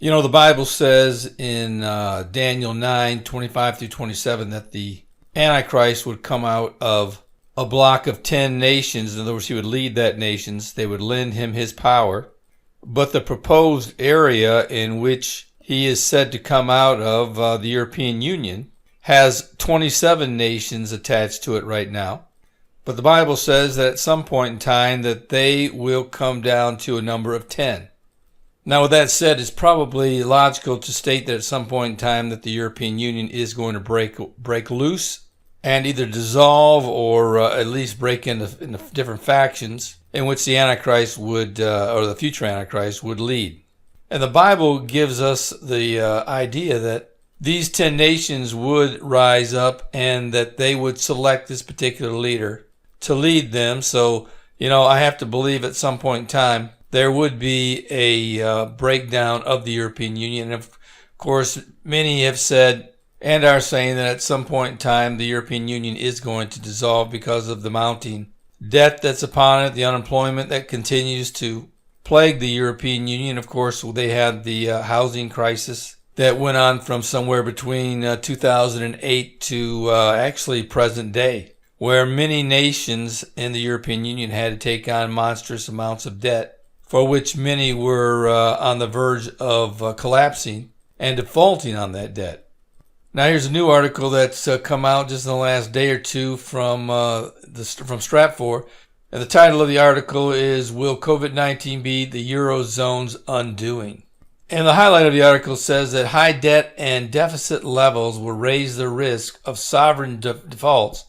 You know, the Bible says in Daniel 9:25 through 27 that the Antichrist would come out of a block of 10 nations. In other words, he would lead that nations. They would lend him his power. But the proposed area in which he is said to come out of, the European Union, has 27 nations attached to it right now. But the Bible says that at some point in time that they will come down to a number of 10. Now, with that said, it's probably logical to state that at some point in time that the European Union is going to break loose and either dissolve or at least break into different factions in which the Antichrist would, or the future Antichrist would lead. And the Bible gives us the idea that these 10 nations would rise up and that they would select this particular leader to lead them. So, I have to believe at some point in time there would be a breakdown of the European Union. And of course, many have said and are saying that at some point in time the European Union is going to dissolve because of the mounting debt that's upon it, the unemployment that continues to plague the European Union. Of course, they had the housing crisis that went on from somewhere between 2008 to actually present day, where many nations in the European Union had to take on monstrous amounts of debt, for which many were on the verge of collapsing and defaulting on that debt. Now, here's a new article that's come out just in the last day or two from Stratfor, and the title of the article is, "Will COVID-19 be the Eurozone's undoing?" And the highlight of the article says that high debt and deficit levels will raise the risk of sovereign defaults,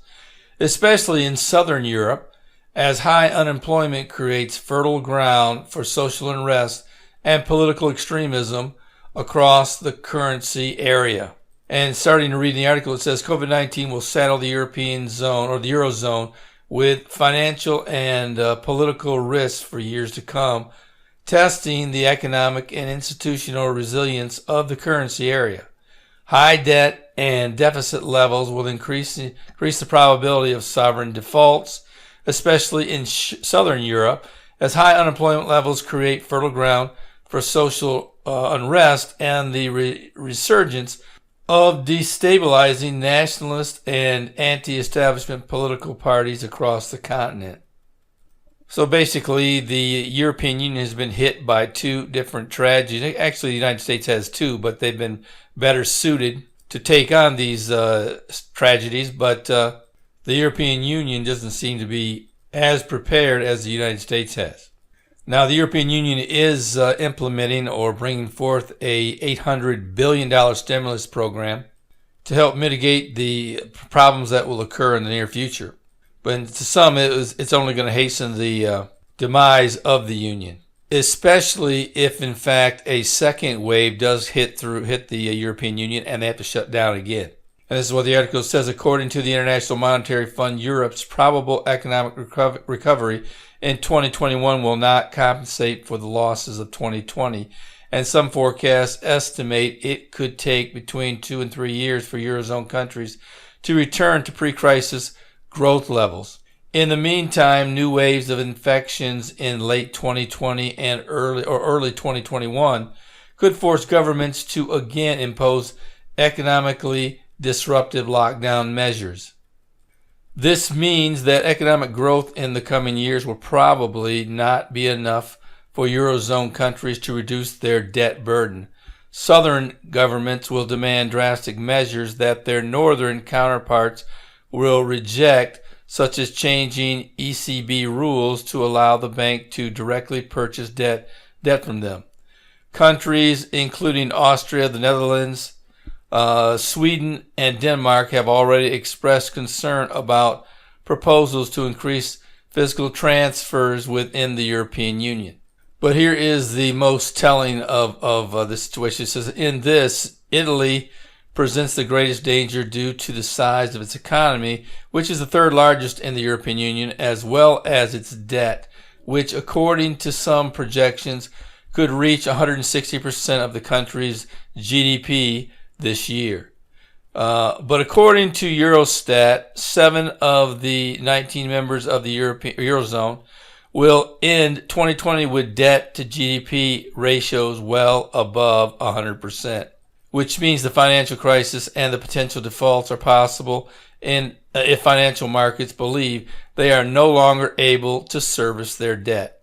especially in Southern Europe, as high unemployment creates fertile ground for social unrest and political extremism across the currency area. And starting to read the article, it says COVID-19 will saddle the European zone or the Eurozone with financial and political risks for years to come, testing the economic and institutional resilience of the currency area. High debt and deficit levels will increase the probability of sovereign defaults, especially in Southern Europe, as high unemployment levels create fertile ground for social unrest and the resurgence of destabilizing nationalist and anti-establishment political parties across the continent. So basically, the European Union has been hit by two different tragedies. Actually, the United States has two, but they've been better suited to take on these tragedies. But the European Union doesn't seem to be as prepared as the United States has. Now, the European Union is implementing or bringing forth a $800 billion stimulus program to help mitigate the problems that will occur in the near future. But to some, it's only going to hasten the demise of the Union, especially if, in fact, a second wave does hit the European Union and they have to shut down again. And this is what the article says. According to the International Monetary Fund, Europe's probable economic recovery in 2021 will not compensate for the losses of 2020. And some forecasts estimate it could take between 2 and 3 years for Eurozone countries to return to pre-crisis growth levels. In the meantime, new waves of infections in late 2020 and early 2021 could force governments to again impose economically disruptive lockdown measures. This means that economic growth in the coming years will probably not be enough for Eurozone countries to reduce their debt burden. Southern governments will demand drastic measures that their northern counterparts will reject, such as changing ECB rules to allow the bank to directly purchase debt from them. Countries including Austria, the Netherlands, Sweden, and Denmark have already expressed concern about proposals to increase fiscal transfers within the European Union. But here is the most telling of the situation. It says, in this, Italy presents the greatest danger due to the size of its economy, which is the third largest in the European Union, as well as its debt, which, according to some projections, could reach 160% of the country's GDP this year. But according to Eurostat, 7 of the 19 members of the Eurozone will end 2020 with debt to GDP ratios well above 100%, which means the financial crisis and the potential defaults are possible, and if financial markets believe they are no longer able to service their debt.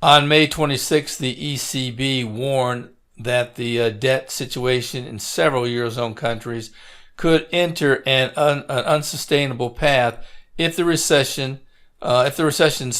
On May 26, the ECB warned that the debt situation in several Eurozone countries could enter an unsustainable path if the recessions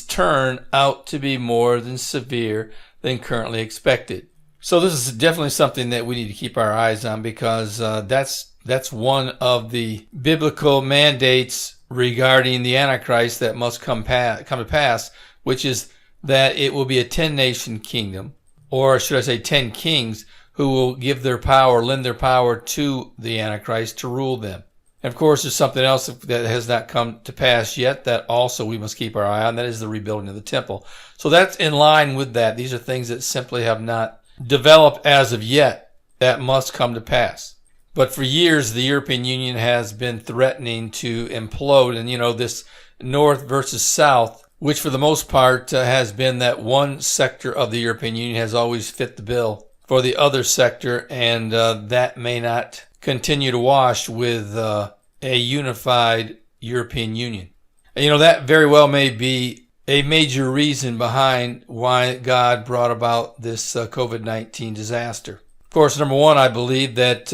turn out to be more than severe than currently expected. So this is definitely something that we need to keep our eyes on, because that's one of the biblical mandates regarding the Antichrist that must come to pass, which is that it will be a 10-nation kingdom, or should I say 10 kings, who will give their power, lend their power to the Antichrist to rule them. And of course, there's something else that has not come to pass yet that also we must keep our eye on. That is the rebuilding of the temple. So that's in line with that. These are things that simply have not developed as of yet that must come to pass. But for years, the European Union has been threatening to implode. And, this North versus South, which for the most part has been that one sector of the European Union has always fit the bill for the other sector, and that may not continue to wash with a unified European Union. And, that very well may be a major reason behind why God brought about this COVID-19 disaster. Of course, number one, I believe that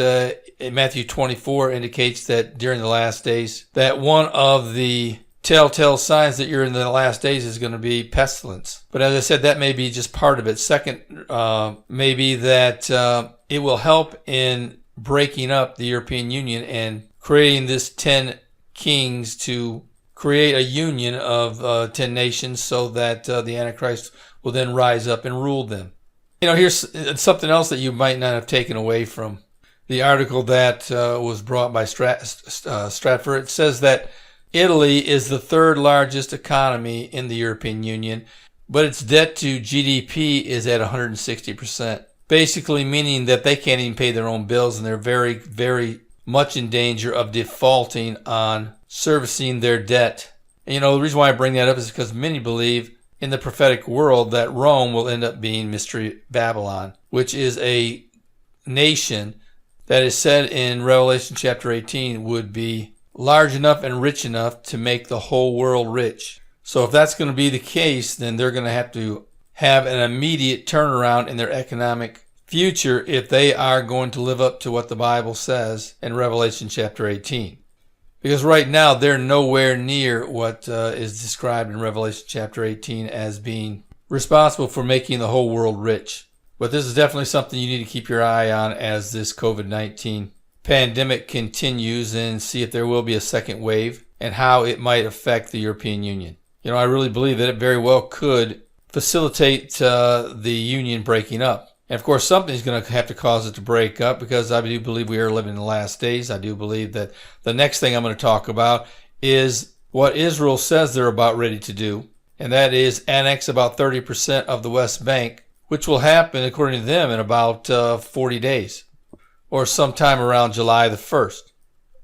Matthew 24 indicates that during the last days, that one of the telltale signs that you're in the last days is going to be pestilence. But as I said, that may be just part of it. Second, maybe that it will help in breaking up the European Union and creating this 10 kings to create a union of 10 nations, so that the Antichrist will then rise up and rule them. Here's something else that you might not have taken away from the article that was brought by Stratford. It says that Italy is the third largest economy in the European Union, but its debt to GDP is at 160%. Basically meaning that they can't even pay their own bills, and they're very, very much in danger of defaulting on servicing their debt. And, the reason why I bring that up is because many believe in the prophetic world that Rome will end up being Mystery Babylon, which is a nation that is said in Revelation chapter 18 would be large enough and rich enough to make the whole world rich. So if that's going to be the case, then they're going to have an immediate turnaround in their economic future if they are going to live up to what the Bible says in Revelation chapter 18. Because right now they're nowhere near what is described in Revelation chapter 18 as being responsible for making the whole world rich. But this is definitely something you need to keep your eye on as this COVID-19 pandemic continues, and see if there will be a second wave and how it might affect the European Union. I really believe that it very well could facilitate the union breaking up. And of course, something's going to have to cause it to break up, because I do believe we are living in the last days. I do believe that the next thing I'm going to talk about is what Israel says they're about ready to do, and that is annex about 30% of the West Bank, which will happen, according to them, in about 40 days. Or sometime around July the 1st.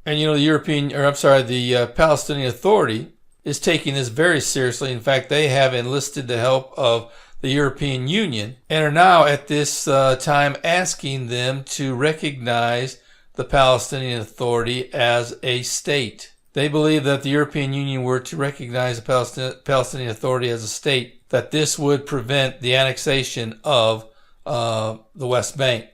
And the Palestinian Authority is taking this very seriously. In fact, they have enlisted the help of the European Union and are now at this time asking them to recognize the Palestinian Authority as a state. They believe that the European Union were to recognize the Palestinian Authority as a state, that this would prevent the annexation of the West Bank.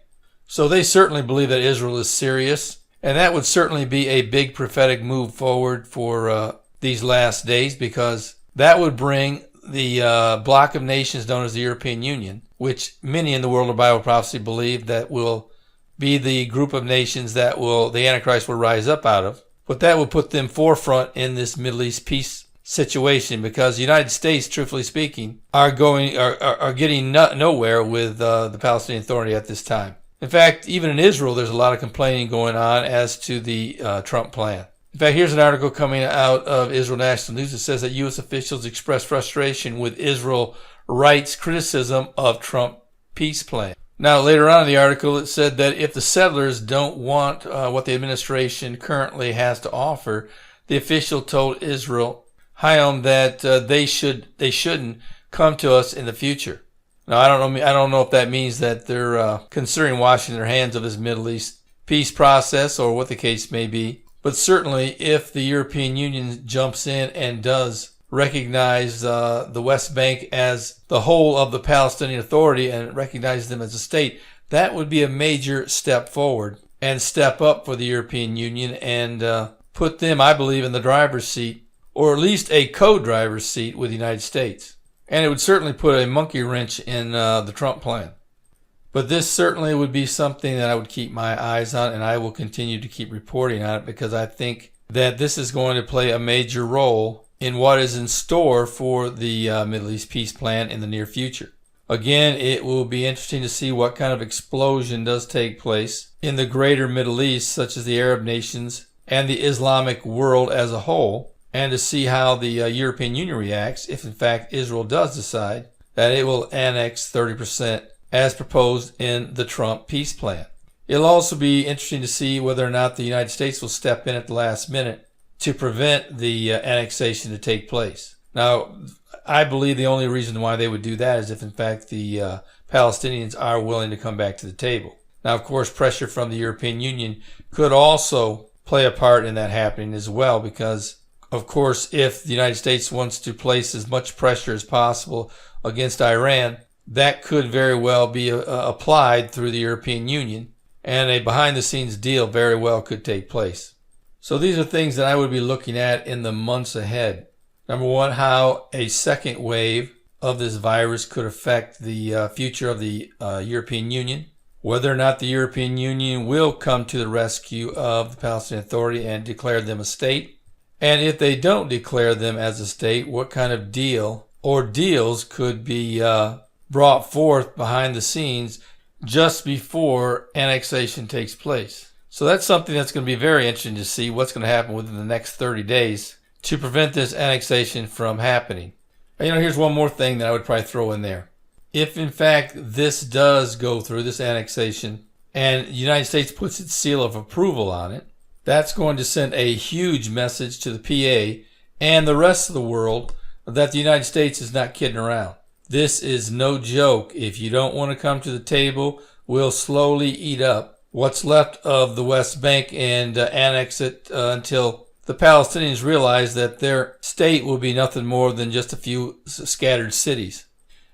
So they certainly believe that Israel is serious, and that would certainly be a big prophetic move forward for these last days, because that would bring the block of nations known as the European Union, which many in the world of Bible prophecy believe that will be the group of nations that the Antichrist will rise up out of. But that will put them forefront in this Middle East peace situation, because the United States, truthfully speaking, are getting nowhere with the Palestinian Authority at this time. In fact, even in Israel, there's a lot of complaining going on as to the Trump plan. In fact, here's an article coming out of Israel National News that says that U.S. officials expressed frustration with Israel Right's criticism of Trump peace plan. Now, later on in the article, it said that if the settlers don't want what the administration currently has to offer, the official told Israel Hayom that they shouldn't, come to us in the future. Now, I don't know if that means that they're considering washing their hands of this Middle East peace process or what the case may be. But certainly, if the European Union jumps in and does recognize the West Bank as the whole of the Palestinian Authority and recognize them as a state, that would be a major step forward and step up for the European Union and put them, I believe, in the driver's seat, or at least a co-driver's seat with the United States. And it would certainly put a monkey wrench in the Trump plan. But this certainly would be something that I would keep my eyes on, and I will continue to keep reporting on it because I think that this is going to play a major role in what is in store for the Middle East peace plan in the near future. Again, it will be interesting to see what kind of explosion does take place in the greater Middle East, such as the Arab nations and the Islamic world as a whole, and to see how the European Union reacts if in fact Israel does decide that it will annex 30% as proposed in the Trump peace plan. It'll also be interesting to see whether or not the United States will step in at the last minute to prevent the annexation to take place. Now, I believe the only reason why they would do that is if in fact the Palestinians are willing to come back to the table. Now, of course, pressure from the European Union could also play a part in that happening as well, because of course, if the United States wants to place as much pressure as possible against Iran, that could very well be applied through the European Union, and a behind-the-scenes deal very well could take place. So these are things that I would be looking at in the months ahead. Number one, how a second wave of this virus could affect the future of the European Union, whether or not the European Union will come to the rescue of the Palestinian Authority and declare them a state, and if they don't declare them as a state, what kind of deal or deals could be brought forth behind the scenes just before annexation takes place. So that's something that's going to be very interesting to see what's going to happen within the next 30 days to prevent this annexation from happening. And, here's one more thing that I would probably throw in there. If in fact this does go through, this annexation, and the United States puts its seal of approval on it, that's going to send a huge message to the PA and the rest of the world that the United States is not kidding around. This is no joke. If you don't want to come to the table, we'll slowly eat up what's left of the West Bank and annex it until the Palestinians realize that their state will be nothing more than just a few scattered cities.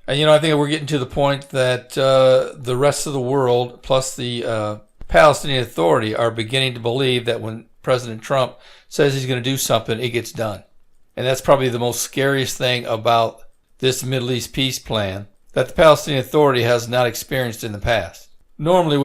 And I think we're getting to the point that the rest of the world, plus the Palestinian Authority, are beginning to believe that when President Trump says he's going to do something, it gets done. And that's probably the most scariest thing about this Middle East peace plan that the Palestinian Authority has not experienced in the past. Normally,